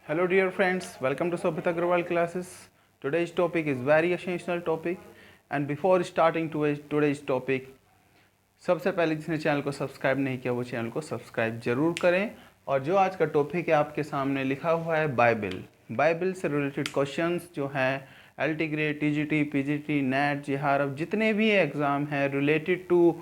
Hello dear friends, welcome to Sobhit Agrawal classes. Today's topic is very essential topic and before starting today's topic, सबसे पहले जिसने channel को subscribe नहीं किया वो चैनल को सब्सक्राइब जरूर करें। और जो आज का टॉपिक है आपके सामने लिखा हुआ है बाइबल से रिलेटेड क्वेश्चंस जो हैं LT grade, TGT, PGT, net, JRF जितने भी एग्ज़ाम हैं रिलेटेड टू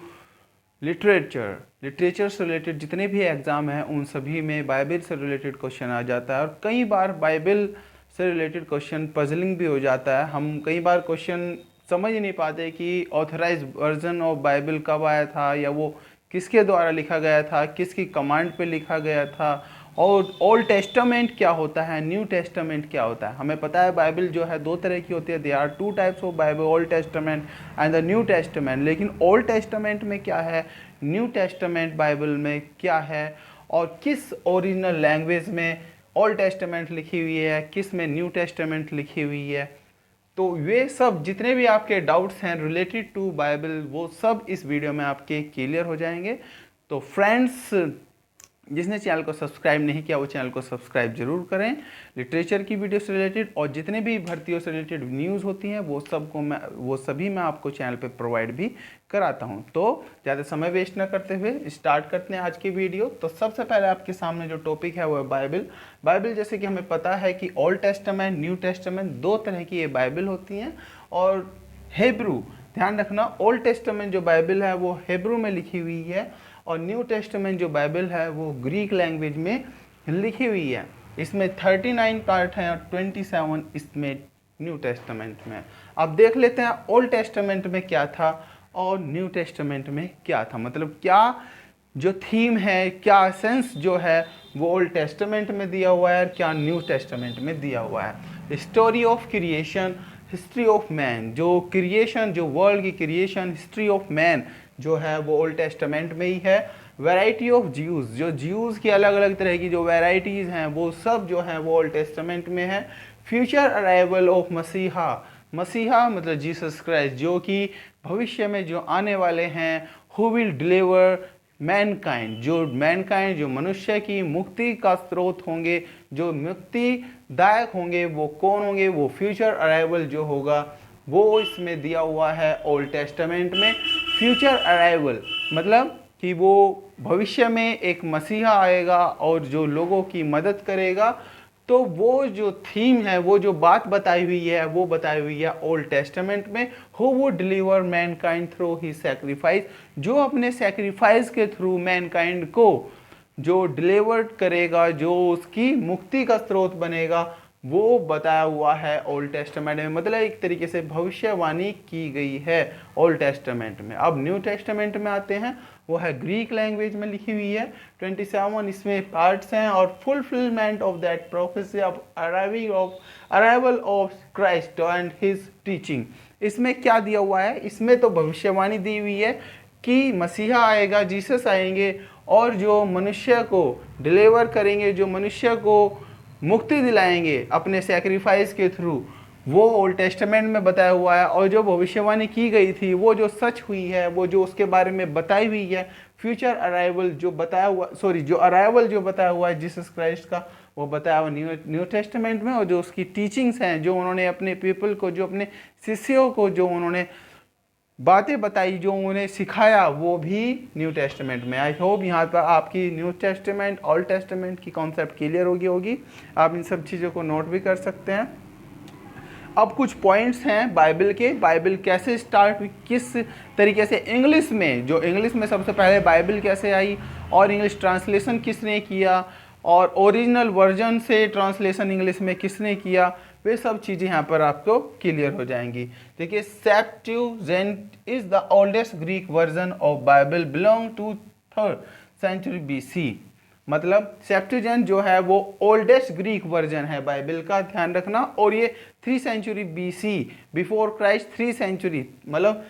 लिटरेचर से रिलेटेड जितने भी एग्ज़ाम हैं उन सभी में बाइबल से रिलेटेड क्वेश्चन आ जाता है। और कई बार बाइबल से रिलेटेड क्वेश्चन पजलिंग भी हो जाता है। हम कई बार क्वेश्चन समझ ही नहीं पाते कि ऑथराइज वर्जन ऑफ बाइबल कब आया था या वो किसके द्वारा लिखा गया था, किसकी कमांड पे लिखा गया था, और ओल्ड टेस्टामेंट क्या होता है, न्यू टेस्टामेंट क्या होता है। हमें पता है बाइबल जो है दो तरह की होती है, they are two types of Bible, old testament and the new testament. लेकिन ओल्ड टेस्टामेंट में क्या है, न्यू टेस्टामेंट बाइबल में क्या है, और किस ओरिजिनल लैंग्वेज में ओल्ड टेस्टामेंट लिखी हुई है, किस में न्यू टेस्टामेंट लिखी हुई है। तो ये सब जितने भी आपके डाउट्स हैं रिलेटेड टू बाइबल वो सब इस वीडियो में आपके क्लियर हो जाएंगे। तो फ्रेंड्स, जिसने चैनल को सब्सक्राइब नहीं किया वो चैनल को सब्सक्राइब जरूर करें। लिटरेचर की वीडियो से रिलेटेड और जितने भी भर्तियों से रिलेटेड न्यूज़ होती हैं वो सभी मैं आपको चैनल पे प्रोवाइड भी कराता हूं। तो ज़्यादा समय वेस्ट ना करते हुए स्टार्ट करते हैं आज की वीडियो। तो सबसे पहले आपके सामने जो टॉपिक है वो है बाइबल। जैसे कि हमें पता है कि ओल्ड टेस्टामेंट, न्यू टेस्टामेंट दो तरह की ये बाइबल होती हैं। और हेब्रू, ध्यान रखना, ओल्ड टेस्टामेंट जो बाइबल है वो हेब्रू में लिखी हुई है और न्यू टेस्टामेंट जो बाइबल है वो ग्रीक लैंग्वेज में लिखी हुई है। इसमें 39 पार्ट हैं और 27 इसमें न्यू टेस्टामेंट में। अब देख लेते हैं ओल्ड टेस्टामेंट में क्या था और न्यू टेस्टामेंट में क्या था, मतलब क्या जो थीम है, क्या सेंस जो है वो ओल्ड टेस्टामेंट में दिया हुआ है और क्या न्यू टेस्टामेंट में दिया हुआ है। Story of creation, history of man, जो क्रिएशन, जो वर्ल्ड की क्रिएशन, हिस्ट्री ऑफ मैन जो है वो ओल्ड टेस्टामेंट में ही है। वैरायटी ऑफ ज्यूज़, जो ज्यूज़ की अलग अलग तरह की जो वैरायटीज़ हैं वो सब जो है वो ओल्ड टेस्टामेंट में है। फ्यूचर अराइवल ऑफ मसीहा मतलब जीसस क्राइस्ट, जो कि भविष्य में जो आने वाले हैं, हु विल डिलीवर मैनकाइंड, जो मनुष्य की मुक्ति का स्रोत होंगे, जो मुक्तिदायक होंगे, वो कौन होंगे, वो फ्यूचर अराइवल जो होगा वो इसमें दिया हुआ है ओल्ड टेस्टामेंट में। फ्यूचर अराइवल मतलब कि वो भविष्य में एक मसीहा आएगा और जो लोगों की मदद करेगा। तो वो जो थीम है, वो जो बात बताई हुई है वो बताई हुई है ओल्ड टेस्टामेंट में। Who would deliver Mankind through he sacrifice, जो अपने सैक्रिफाइस के थ्रू मैनकाइंड को जो डिलीवर करेगा, जो उसकी मुक्ति का स्रोत बनेगा, वो बताया हुआ है ओल्ड टेस्टामेंट में। मतलब एक तरीके से भविष्यवाणी की गई है ओल्ड टेस्टामेंट में। अब न्यू टेस्टामेंट में आते हैं, वो है ग्रीक लैंग्वेज में लिखी हुई है। 27 इसमें पार्ट्स हैं और fulfilment of that prophecy of arrival of Christ and his teaching. इसमें क्या दिया हुआ है, इसमें तो भविष्यवाणी दी हुई है कि मसीहा आएगा, जीसस आएंगे और जो मनुष्य को डिलीवर करेंगे, जो मनुष्य को मुक्ति दिलाएंगे अपने सैक्रिफाइस के थ्रू, वो ओल्ड टेस्टामेंट में बताया हुआ है। और जो भविष्यवाणी की गई थी वो जो सच हुई है, वो जो उसके बारे में बताई हुई है, फ्यूचर अराइवल जो बताया हुआ, जो अराइवल जो बताया हुआ है जीसस क्राइस्ट का, वो बताया हुआ न्यू टेस्टामेंट में। और जो उसकी टीचिंग्स हैं, जो उन्होंने अपने पीपल को, जो अपने शिष्यों को जो उन्होंने बातें बताई, जो उन्हें सिखाया, वो भी न्यू टेस्टामेंट में। आई होप यहाँ पर आपकी न्यू टेस्टामेंट, ओल्ड टेस्टामेंट की कॉन्सेप्ट क्लियर होगी। आप इन सब चीज़ों को नोट भी कर सकते हैं। अब कुछ पॉइंट्स हैं बाइबल के, बाइबल कैसे स्टार्ट हुई, किस तरीके से इंग्लिश में, जो इंग्लिश में सबसे पहले बाइबल कैसे आई और इंग्लिश ट्रांसलेशन किसने किया और ओरिजिनल वर्जन से ट्रांसलेशन इंग्लिश में किसने किया, वे सब चीज़ें यहाँ पर आपको क्लियर हो जाएंगी। देखिए, Septuagint is the oldest Greek version of Bible, belong to 3rd century BC। मतलब सेप्ट्यूजेंट जो है वो ओल्डेस्ट ग्रीक वर्जन है बाइबल का, ध्यान रखना। और ये 3 century BC, before Christ 3 century, मतलब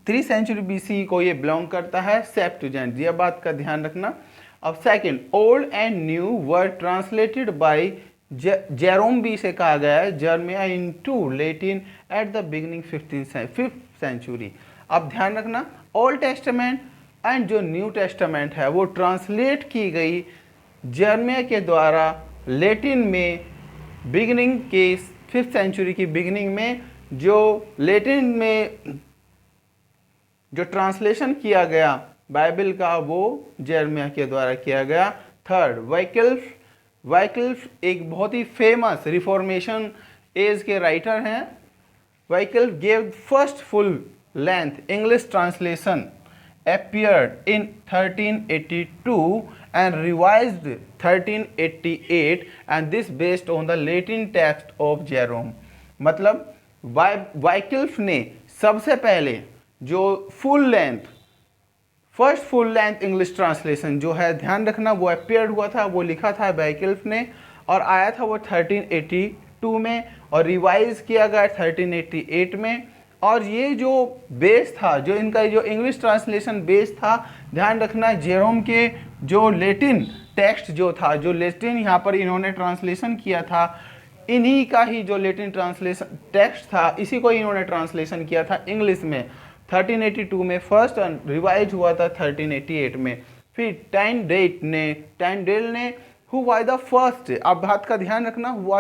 3 सेंचुरी BC को ये बिलोंग करता है सेप्ट्यूजेंट, ये बात का ध्यान रखना। अब second, old and new were translated by Jerome से कहा गया है, Jeremiah into Latin at the beginning 5th century. अब ध्यान रखना, ओल्ड टेस्टामेंट एंड जो न्यू टेस्टामेंट है वो ट्रांसलेट की गई जर्मिया के द्वारा लेटिन में बिगिनिंग के 5th सेंचुरी की बिगिनिंग में जो लेटिन में जो ट्रांसलेशन किया गया बाइबल का वो जेरमिया के द्वारा किया गया। थर्ड, वाइकल्फ एक बहुत ही फेमस रिफॉर्मेशन एज के राइटर हैं। Wycliffe gave first full length English translation appeared in 1382 and revised 1388 and this based on the Latin text of Jerome। मतलब वाइकल्फ ने सबसे पहले जो first full length English translation जो है, ध्यान रखना, वो अपीयर हुआ था, वो लिखा था वाइकल्फ ने और आया था वो 1382 में और रिवाइज किया गया 1388 में। और ये जो बेस था, जो इनका जो इंग्लिश ट्रांसलेशन बेस था, ध्यान रखना, जेरोम के जो लेटिन टेक्स्ट जो था, जो लेटिन यहाँ पर इन्होंने ट्रांसलेशन किया था, इन्हीं का ही जो लेटिन ट्रांसलेशन टेक्स्ट था, इसी को इन्होंने ट्रांसलेशन किया था इंग्लिश में 1382 में फर्स्ट और रिवाइज हुआ था 1388 में। फिर टाइंडेल ने हु वाज द फर्स्ट, अब बात का ध्यान रखना, who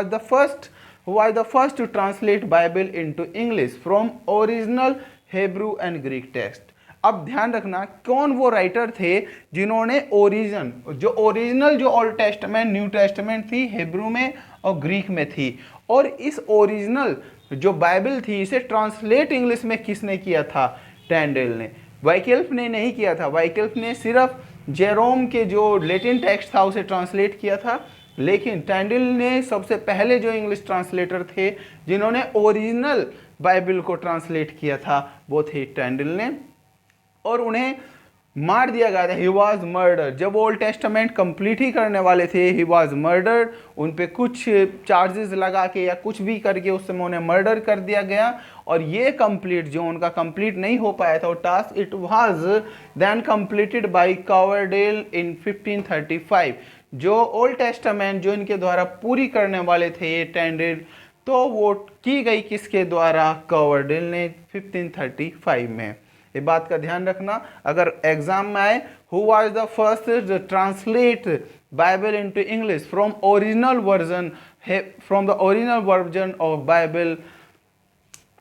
was the first to translate Bible into English from original Hebrew and Greek text। अब ध्यान रखना कौन वो राइटर थे जिन्होंने ओरिजिनल जो ओल्ड टेस्टामेंट न्यू टेस्टामेंट थी हिब्रू में और ग्रीक में थी, और इस ओरिजिनल जो बाइबल थी इसे ट्रांसलेट इंग्लिश में किसने किया था? टाइंडेल ने। वाइकल्फ ने नहीं किया था। वाइकल्फ ने सिर्फ जेरोम के जो लेटिन टेक्स्ट था उसे ट्रांसलेट किया था, लेकिन टाइंडेल ने सबसे पहले जो इंग्लिश ट्रांसलेटर थे जिन्होंने ओरिजिनल बाइबल को ट्रांसलेट किया था वो थे टाइंडेल ने, और उन्हें मार दिया गया था। He was murder. जब ओल्ड टेस्टामेंट कंप्लीट ही करने वाले थे, ही वॉज मर्डर, उन पे कुछ चार्जेस लगा के या कुछ भी करके उस समय उन्हें मर्डर कर दिया गया। और ये कंप्लीट जो उनका कंप्लीट नहीं हो पाया था वो task, it was then completed by Coverdale in 1535। जो ओल्ड टेस्टामेंट जो इनके द्वारा पूरी करने वाले थे ये टाइंडेल, तो वो की गई किसके द्वारा? कवरडेल ने 1535 में। ये बात का ध्यान रखना, अगर एग्जाम में आए who was the first to translate Bible into English from original version of Bible,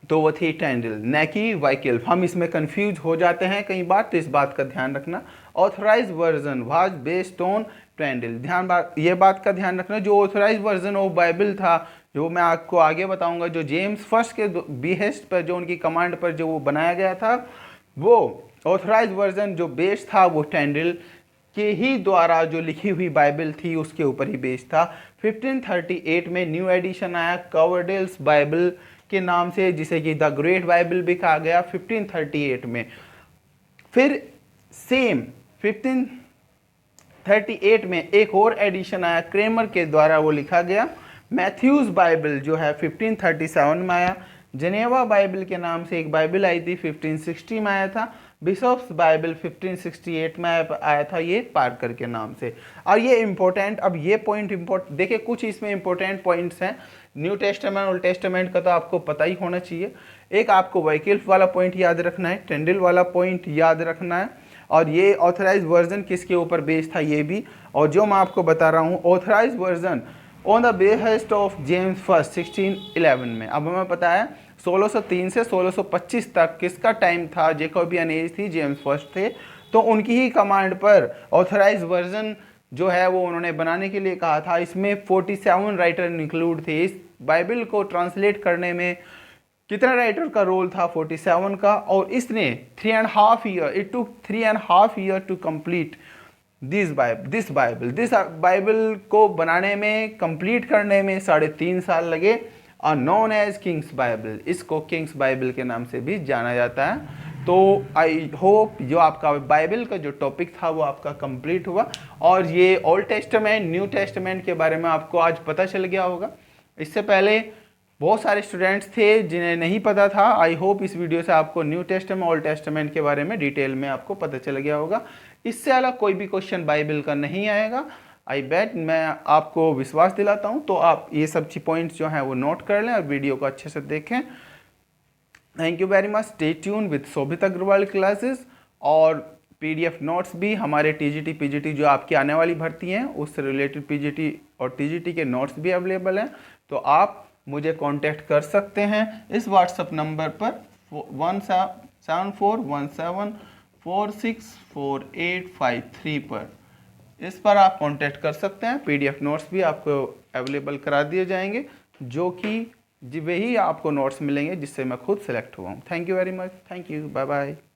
तो वो थी टाइंडेल, न कि वाइकल्फ। हम इसमें कंफ्यूज हो जाते हैं कई बार, तो इस बात का ध्यान रखना। Authorised version was based on Tyndale. ये बात का ध्यान रखना, जो ऑथराइज्ड वर्जन ऑफ बाइबल था, जो मैं आपको आगे बताऊंगा, जो जेम्स फर्स्ट के बिहेस्ट पर, जो उनकी कमांड पर जो वो बनाया गया था, वो ऑथराइज्ड वर्जन जो बेस था वो टाइंडेल के ही द्वारा जो लिखी हुई बाइबल थी उसके ऊपर ही बेस था। 1538 में न्यू एडिशन आया कवरडेल्स बाइबल के नाम से, जिसे कि द ग्रेट बाइबल भी कहा गया 1538 में। फिर सेम 1538 में एक और एडिशन आया क्रेमर के द्वारा, वो लिखा गया। मैथ्यूज बाइबल जो है 1537 में आया। जेनेवा बाइबल के नाम से एक बाइबल आई थी 1560 में आया था। बिशप्स बाइबल 1568 में आया था, ये पार्कर के नाम से। और ये इंपॉर्टेंट, अब ये पॉइंट इंपॉर्टेंट देखिए, कुछ इसमें इंपॉर्टेंट पॉइंट्स हैं। न्यू टेस्टामेंट ओल्ड टेस्टामेंट का तो आपको पता ही होना चाहिए। एक आपको वाइकल्फ वाला पॉइंट याद रखना है, टाइंडेल वाला पॉइंट याद रखना है, और ये ऑथराइज्ड वर्जन किसके ऊपर बेस्ड था ये भी। और जो मैं आपको बता रहा हूँ authorised version on the best of James first 1611 में। अब हमें पता है 1603 से 1625 तक किसका टाइम था? जेकोबियन एज थी, जेम्स फर्स्ट थे, तो उनकी ही कमांड पर ऑथराइज्ड वर्जन जो है वो उन्होंने बनाने के लिए कहा था। इसमें 47 राइटर इंक्लूड थे। इस बाइबल को ट्रांसलेट करने में कितना राइटर का रोल था? 47 का। और इसने 3.5 year, it took 3.5 year to complete this Bible को बनाने में, कंप्लीट करने में 3.5 साल लगे। और नोन एज किंग्स बाइबल, इसको किंग्स बाइबल के नाम से भी जाना जाता है। तो आई होप जो आपका बाइबल का जो टॉपिक था वो आपका कंप्लीट हुआ, और ये ओल्ड टेस्टामेंट न्यू टेस्टामेंट के बारे में आपको आज पता चल गया होगा। इससे पहले बहुत सारे स्टूडेंट्स थे जिन्हें नहीं पता था। आई होप इस वीडियो से आपको न्यू टेस्टामेंट ओल्ड टेस्टामेंट के बारे में डिटेल में आपको पता चल गया होगा। इससे अलग कोई भी क्वेश्चन बाइबल का नहीं आएगा, आई बेट, मैं आपको विश्वास दिलाता हूँ। तो आप ये सब पॉइंट्स जो हैं वो नोट कर लें और वीडियो को अच्छे से देखें। Thank you very much. Stay tune with Shobhit Agarwal classes. और PDF नोट्स भी हमारे TGT PGT जो आपकी आने वाली भर्ती हैं उससे रिलेटेड PGT और TGT के नोट्स भी अवेलेबल हैं। तो आप मुझे कांटेक्ट कर सकते हैं इस व्हाट्सएप नंबर पर 7417464853 पर। इस पर आप कांटेक्ट कर सकते हैं। PDF नोट्स भी आपको अवेलेबल करा दिए जाएंगे, जो कि वही आपको नोट्स मिलेंगे जिससे मैं खुद सेलेक्ट हुआ हूँ। Thank you very much. Thank you. Bye bye.